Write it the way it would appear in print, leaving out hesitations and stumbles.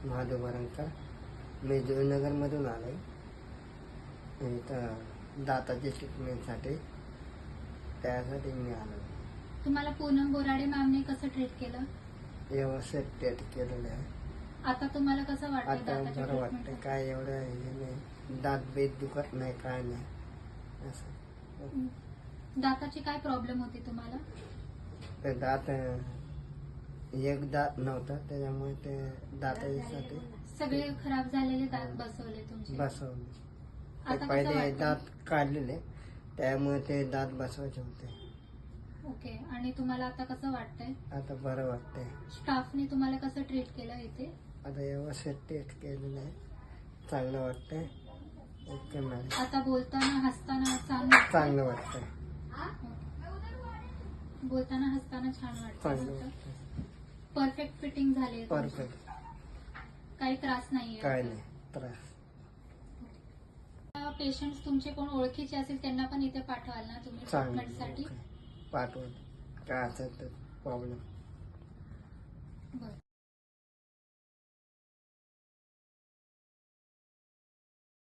महादेव वरंकर. मी जुईनगरमधून आलो आहे इथं दाताच्या ट्रीटमेंटसाठी. त्यासाठी मी आलो. तुम्हाला पूनम बोराडे मॅमने कसं ट्रीट केलं? व्यवस्थित ट्रीट केलेलं आहे. आता तुम्हाला कसं वाटतं? आता बरं वाटतं. काय एवढं हे नाही, दात बेत दुखत नाही, काय नाही असं. दाताची काय प्रॉब्लेम होती तुम्हाला? ते दात एक दात नव्हता, त्याच्यामुळे ते दातासाठी सगळे खराब झालेले दात बसवले तुमचे? बसवले. आता ते कसं पहिले वाटतं? दात काढलेले, त्यामुळे ते दात बसवायचे होते. ओके. आणि तुम्हाला आता कसं वाटतंय? आता बरं वाटतंय. स्टाफने तुम्हाला कसं ट्रीट केलं इथे? आता व्यवस्थित टेस्ट केलेलं आहे, चांगलं वाटतंय. Okay madam. आता बोलताना हसताना चांगलं वाटतंय. बोलताना हसताना छान चांगलं वाटतं. वाटतंय. परफेक्ट फिटिंग झाली? परफेक्ट. काही त्रास नाहीये? काय नाही त्रास. पेशंट्स तुमचे कोण ओळखीचे असेल त्यांना पण इथे पाठवाल ना तुम्ही चांगलं ट्रीटमेंटसाठी? पाठवून काय असेल तर प्रॉब्लेम. बरं.